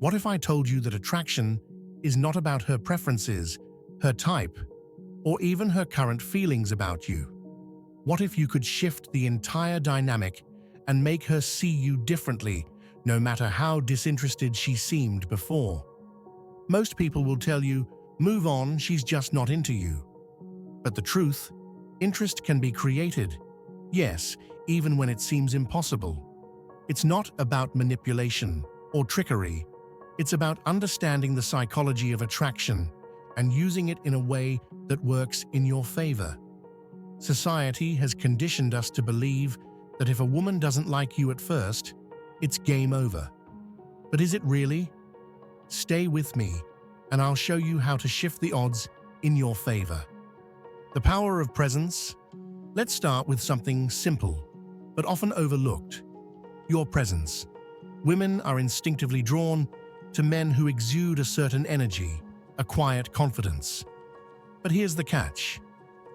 What if I told you that attraction is not about her preferences, her type, or even her current feelings about you? What if you could shift the entire dynamic and make her see you differently, no matter how disinterested she seemed before? Most people will tell you, move on, she's just not into you. But the truth, interest can be created. Yes, even when it seems impossible. It's not about manipulation or trickery. It's about understanding the psychology of attraction and using it in a way that works in your favor. Society has conditioned us to believe that if a woman doesn't like you at first, it's game over. But is it really? Stay with me, and I'll show you how to shift the odds in your favor. The power of presence. Let's start with something simple, but often overlooked. Your presence. Women are instinctively drawn to men who exude a certain energy, a quiet confidence. But here's the catch.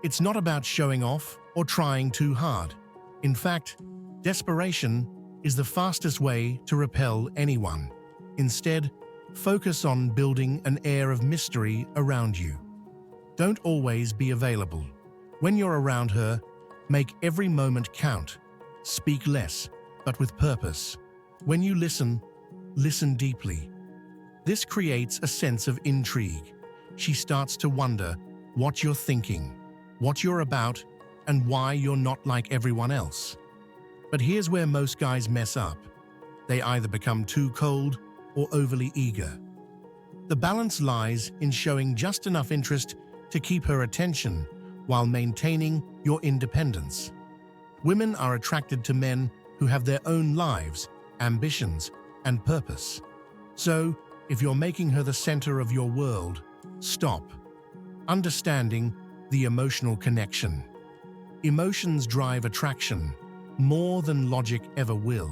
It's not about showing off or trying too hard. In fact, desperation is the fastest way to repel anyone. Instead, focus on building an air of mystery around you. Don't always be available. When you're around her, make every moment count. Speak less, but with purpose. When you listen, listen deeply. This creates a sense of intrigue. She starts to wonder what you're thinking, what you're about, and why you're not like everyone else. But here's where most guys mess up. They either become too cold or overly eager. The balance lies in showing just enough interest to keep her attention while maintaining your independence. Women are attracted to men who have their own lives, ambitions, and purpose. So, if you're making her the center of your world, stop. Understanding the emotional connection. Emotions drive attraction more than logic ever will.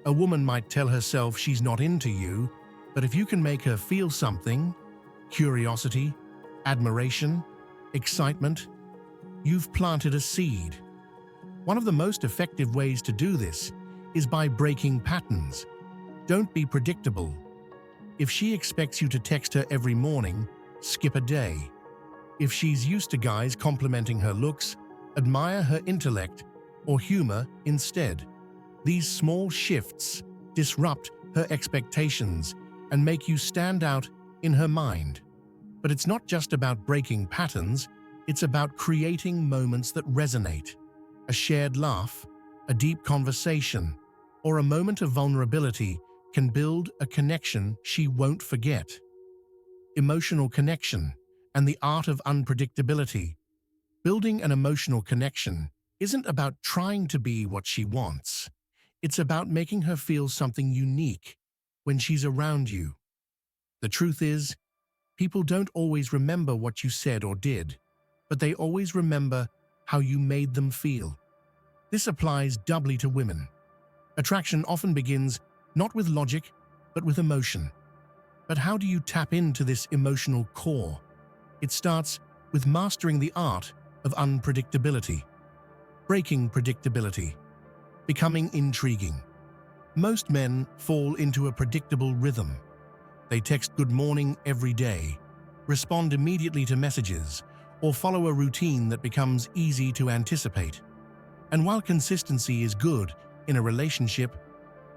A woman might tell herself she's not into you, but if you can make her feel something, curiosity, admiration, excitement, you've planted a seed. One of the most effective ways to do this is by breaking patterns. Don't be predictable. If she expects you to text her every morning, skip a day. If she's used to guys complimenting her looks, admire her intellect or humor instead. These small shifts disrupt her expectations and make you stand out in her mind. But it's not just about breaking patterns, it's about creating moments that resonate. A shared laugh, a deep conversation, or a moment of vulnerability can build a connection she won't forget. Emotional connection and the art of unpredictability. Building an emotional connection isn't about trying to be what she wants. It's about making her feel something unique when she's around you. The truth is, people don't always remember what you said or did, but they always remember how you made them feel. This applies doubly to women. Attraction often begins not with logic, but with emotion. But how do you tap into this emotional core? It starts with mastering the art of unpredictability. Breaking predictability. Becoming intriguing. Most men fall into a predictable rhythm. They text good morning every day, respond immediately to messages, or follow a routine that becomes easy to anticipate. And while consistency is good in a relationship,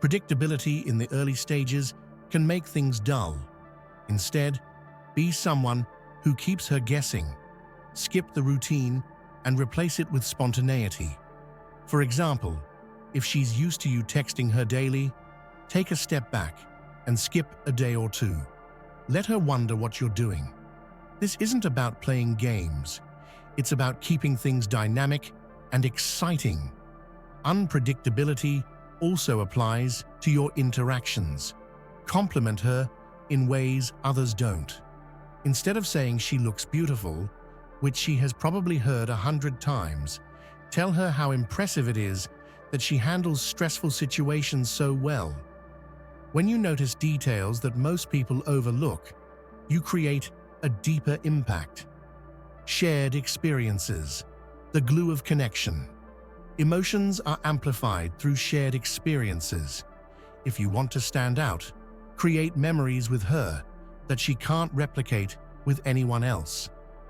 predictability in the early stages can make things dull. Instead, be someone who keeps her guessing. Skip the routine and replace it with spontaneity. For example, if she's used to you texting her daily, take a step back and skip a day or two. Let her wonder what you're doing. This isn't about playing games. It's about keeping things dynamic and exciting. Unpredictability also applies to your interactions. Compliment her in ways others don't. Instead of saying she looks beautiful, which she has probably heard 100 times, tell her how impressive it is that she handles stressful situations so well. When you notice details that most people overlook, you create a deeper impact. Shared experiences, the glue of connection. Emotions are amplified through shared experiences. If you want to stand out, Create memories with her that she can't replicate with anyone else.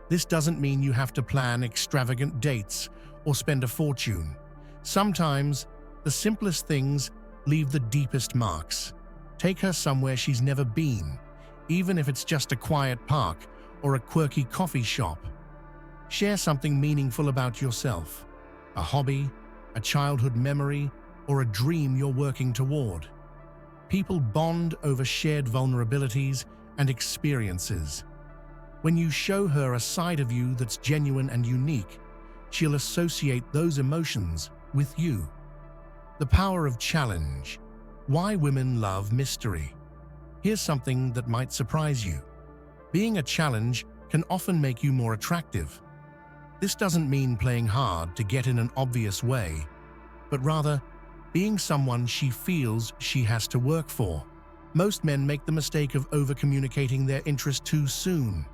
This doesn't mean you have to plan extravagant dates or spend a fortune. Sometimes, the simplest things leave the deepest marks. Take her somewhere she's never been, even if it's just a quiet park or a quirky coffee shop. Share something meaningful about yourself, a hobby, a childhood memory, or a dream you're working toward. People bond over shared vulnerabilities and experiences. When you show her a side of you that's genuine and unique, she'll associate those emotions with you. The power of challenge. Why women love mystery. Here's something that might surprise you. Being a challenge can often make you more attractive. This doesn't mean playing hard to get in an obvious way, but rather being someone she feels she has to work for. Most men make the mistake of over-communicating their interest too soon.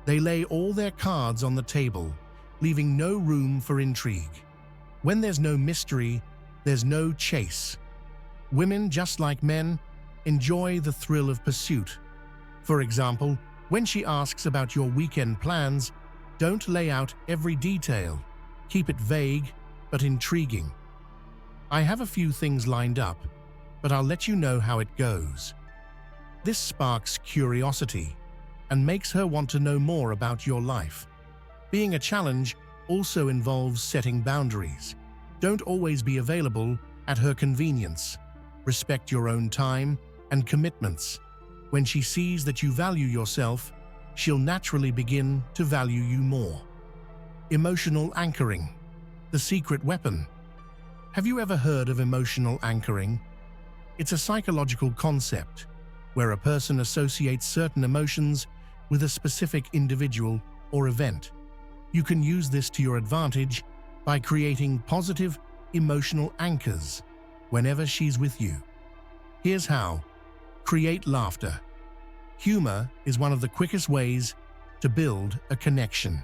They lay all their cards on the table, leaving no room for intrigue. When there's no mystery, there's no chase. Women, just like men, enjoy the thrill of pursuit. For example, when she asks about your weekend plans, don't lay out every detail. Keep it vague, but intriguing. I have a few things lined up, but I'll let you know how it goes. This sparks curiosity and makes her want to know more about your life. Being a challenge also involves setting boundaries. Don't always be available at her convenience. Respect your own time and commitments. When she sees that you value yourself, she'll naturally begin to value you more. Emotional anchoring. The secret weapon. Have you ever heard of emotional anchoring? It's a psychological concept where a person associates certain emotions with a specific individual or event. You can use this to your advantage by creating positive emotional anchors whenever she's with you. Here's how. Create laughter. Humor is one of the quickest ways to build a connection.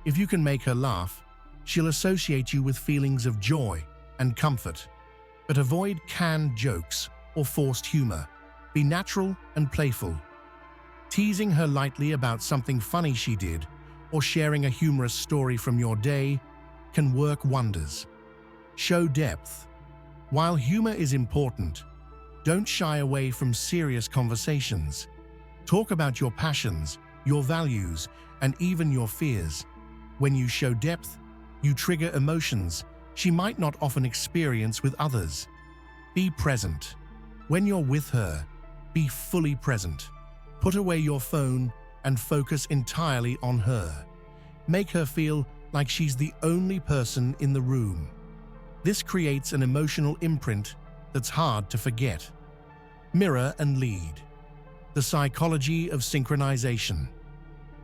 If you can make her laugh, she'll associate you with feelings of joy and comfort. But avoid canned jokes or forced humor. Be natural and playful. Teasing her lightly about something funny she did or sharing a humorous story from your day can work wonders. Show depth. While humor is important, don't shy away from serious conversations. Talk about your passions, your values, and even your fears. When you show depth, you trigger emotions she might not often experience with others. Be present. When you're with her, be fully present. Put away your phone and focus entirely on her. Make her feel like she's the only person in the room. This creates an emotional imprint that's hard to forget. Mirror and lead. The psychology of synchronization.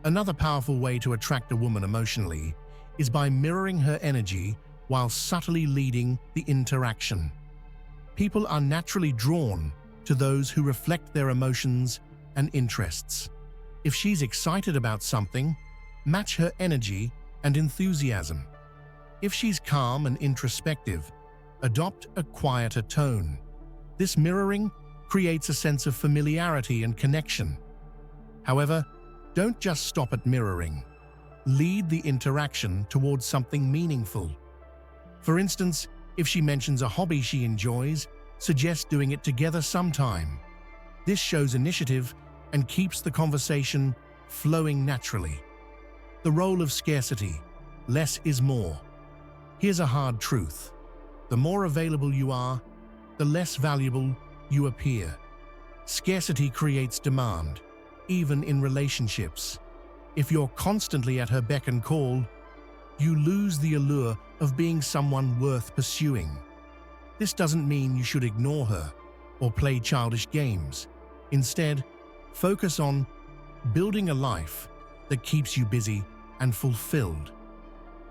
Another powerful way to attract a woman emotionally is by mirroring her energy while subtly leading the interaction. People are naturally drawn to those who reflect their emotions and interests. If she's excited about something, match her energy and enthusiasm. If she's calm and introspective, adopt a quieter tone. This mirroring creates a sense of familiarity and connection. However, don't just stop at mirroring. Lead the interaction towards something meaningful. For instance, if she mentions a hobby she enjoys, suggest doing it together sometime. This shows initiative and keeps the conversation flowing naturally. The role of scarcity. Less is more. Here's a hard truth. The more available you are, the less valuable you appear. Scarcity creates demand, even in relationships. If you're constantly at her beck and call, you lose the allure of being someone worth pursuing. This doesn't mean you should ignore her or play childish games. Instead, focus on building a life that keeps you busy and fulfilled.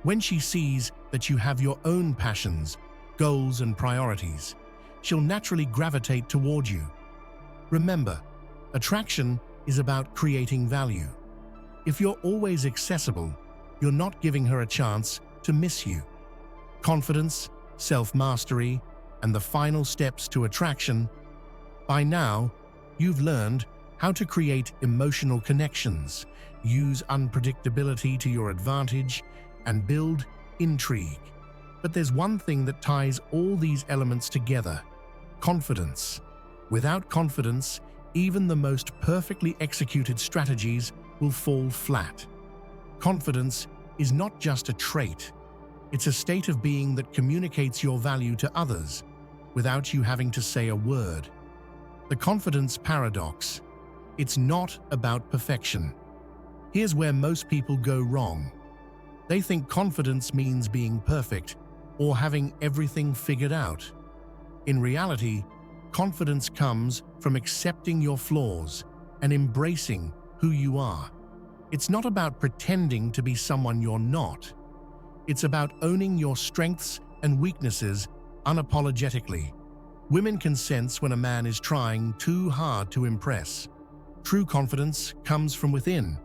When she sees that you have your own passions, goals, and priorities, she'll naturally gravitate toward you. Remember, attraction is about creating value. If you're always accessible, you're not giving her a chance to miss you. Confidence, self-mastery, and the final steps to attraction. By now, You've learned how to create emotional connections, use unpredictability to your advantage, and build intrigue. But there's one thing that ties all these elements together: confidence. Without confidence, even the most perfectly executed strategies will fall flat. Confidence is not just a trait. It's a state of being that communicates your value to others without you having to say a word. The confidence paradox. It's not about perfection. Here's where most people go wrong. They think confidence means being perfect or having everything figured out. In reality, confidence comes from accepting your flaws and embracing who you are. It's not about pretending to be someone you're not. It's about owning your strengths and weaknesses unapologetically. Women can sense when a man is trying too hard to impress. True confidence comes from within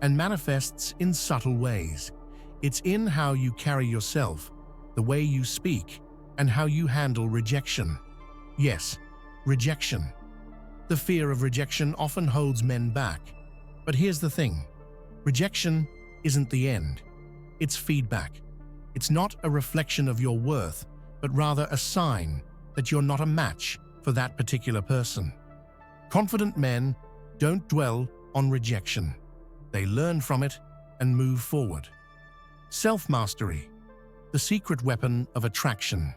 and manifests in subtle ways. It's in how you carry yourself, the way you speak, and how you handle rejection. Yes, rejection. The fear of rejection often holds men back. But here's the thing: rejection isn't the end. It's feedback. It's not a reflection of your worth, but rather a sign that you're not a match for that particular person. Confident men don't dwell on rejection. They learn from it and move forward. Self-mastery, the secret weapon of attraction.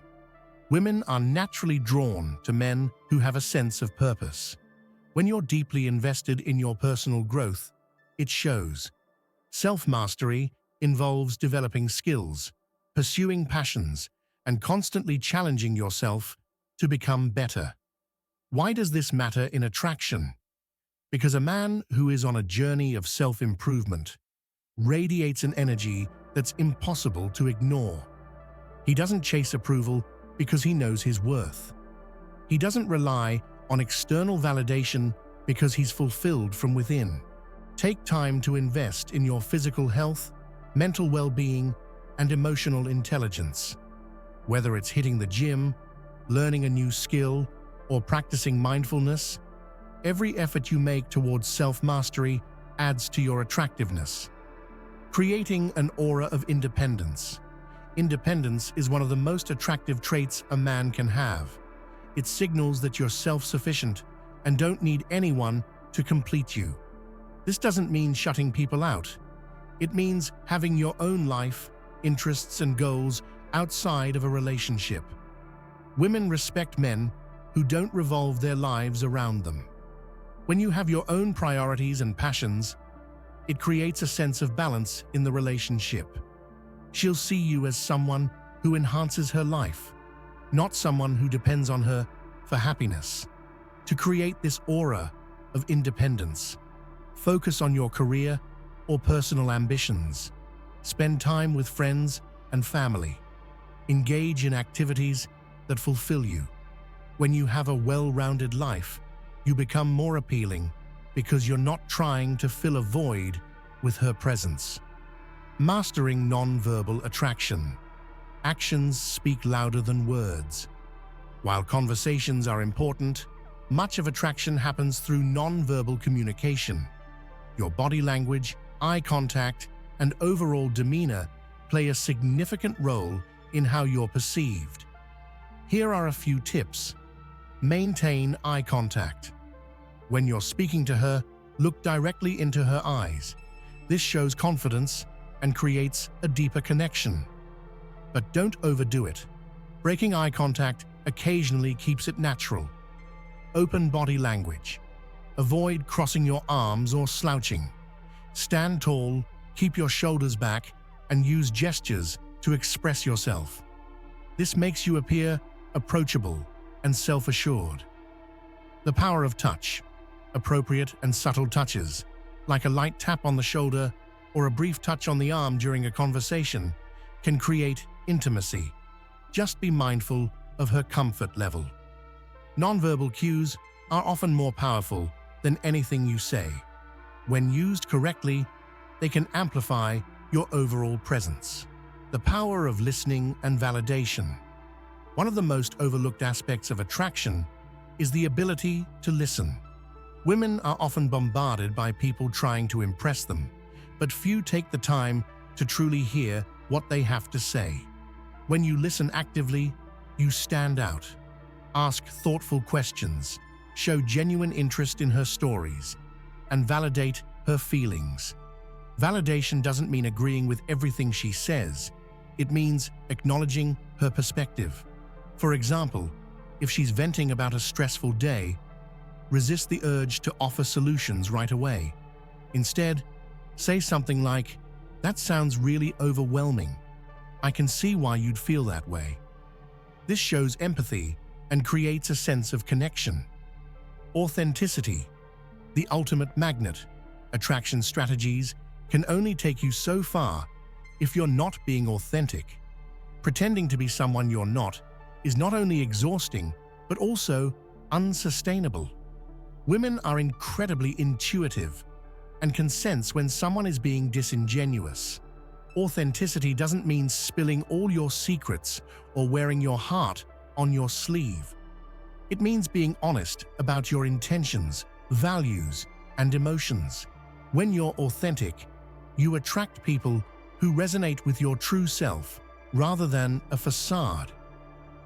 Women are naturally drawn to men who have a sense of purpose. When you're deeply invested in your personal growth, it shows. Self-mastery involves developing skills, pursuing passions, and constantly challenging yourself to become better. Why does this matter in attraction? Because a man who is on a journey of self-improvement radiates an energy that's impossible to ignore. He doesn't chase approval because he knows his worth. He doesn't rely on external validation because he's fulfilled from within. Take time to invest in your physical health, mental well-being, and emotional intelligence. Whether it's hitting the gym, learning a new skill, or practicing mindfulness, every effort you make towards self-mastery adds to your attractiveness. Creating an aura of independence. Independence is one of the most attractive traits a man can have. It signals that you're self-sufficient and don't need anyone to complete you. This doesn't mean shutting people out. It means having your own life, interests, and goals outside of a relationship. Women respect men who don't revolve their lives around them. When you have your own priorities and passions, it creates a sense of balance in the relationship. She'll see you as someone who enhances her life, not someone who depends on her for happiness. To create this aura of independence, focus on your career or personal ambitions. Spend time with friends and family. Engage in activities that fulfill you. When you have a well-rounded life, you become more appealing because you're not trying to fill a void with her presence. Mastering non-verbal attraction. Actions speak louder than words. While conversations are important, much of attraction happens through non-verbal communication. Your body language, eye contact, and overall demeanor play a significant role in how you're perceived. Here are a few tips. Maintain eye contact. When you're speaking to her, look directly into her eyes. This shows confidence and creates a deeper connection. But don't overdo it. Breaking eye contact occasionally keeps it natural. Open body language. Avoid crossing your arms or slouching. Stand tall, keep your shoulders back, and use gestures to express yourself. This makes you appear approachable and self-assured. The power of touch. Appropriate and subtle touches, like a light tap on the shoulder or a brief touch on the arm during a conversation, can create intimacy. Just be mindful of her comfort level. Nonverbal cues are often more powerful than anything you say. When used correctly, they can amplify your overall presence. The power of listening and validation. One of the most overlooked aspects of attraction is the ability to listen. Women are often bombarded by people trying to impress them, but few take the time to truly hear what they have to say. When you listen actively, you stand out. Ask thoughtful questions, show genuine interest in her stories, and validate her feelings. Validation doesn't mean agreeing with everything she says. It means acknowledging her perspective. For example, if she's venting about a stressful day, resist the urge to offer solutions right away. Instead, say something like, "That sounds really overwhelming. I can see why you'd feel that way." This shows empathy and creates a sense of connection. Authenticity, the ultimate magnet. Attraction strategies can only take you so far if you're not being authentic. Pretending to be someone you're not is not only exhausting, but also unsustainable. Women are incredibly intuitive and can sense when someone is being disingenuous. Authenticity doesn't mean spilling all your secrets or wearing your heart on your sleeve. It means being honest about your intentions, values, and emotions. When you're authentic, you attract people who resonate with your true self rather than a facade.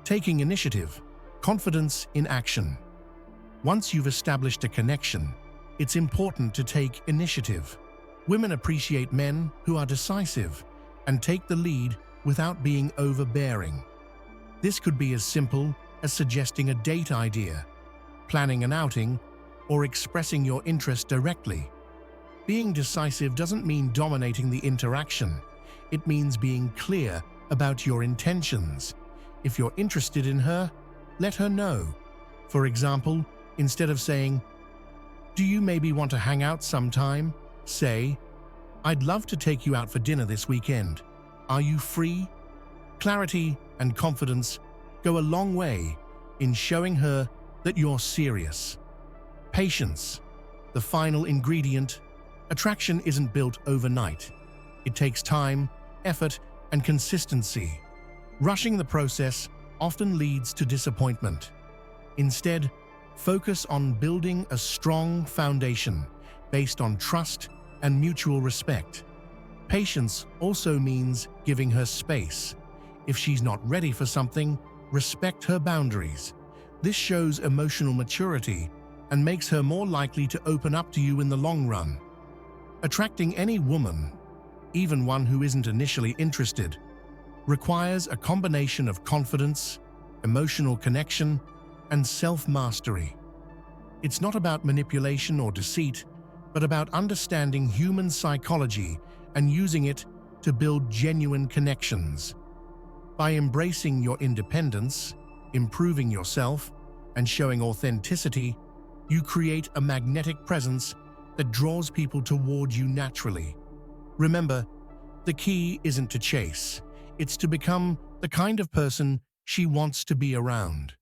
Taking initiative, confidence in action. Once you've established a connection, it's important to take initiative. Women appreciate men who are decisive and take the lead without being overbearing. This could be as simple as suggesting a date idea, planning an outing, or expressing your interest directly. Being decisive doesn't mean dominating the interaction. It means being clear about your intentions. If you're interested in her, let her know. For example, instead of saying, "Do you maybe want to hang out sometime?" say, "I'd love to take you out for dinner this weekend. Are you free?" Clarity and confidence go a long way in showing her that you're serious. Patience, the final ingredient. Attraction isn't built overnight. It takes time, effort, and consistency. Rushing the process often leads to disappointment. Instead, focus on building a strong foundation based on trust and mutual respect. Patience also means giving her space. If she's not ready for something, respect her boundaries. This shows emotional maturity and makes her more likely to open up to you in the long run. Attracting any woman, even one who isn't initially interested, requires a combination of confidence, emotional connection, and self-mastery. It's not about manipulation or deceit, but about understanding human psychology and using it to build genuine connections. By embracing your independence, improving yourself, and showing authenticity, you create a magnetic presence that draws people toward you naturally. Remember, the key isn't to chase, it's to become the kind of person she wants to be around.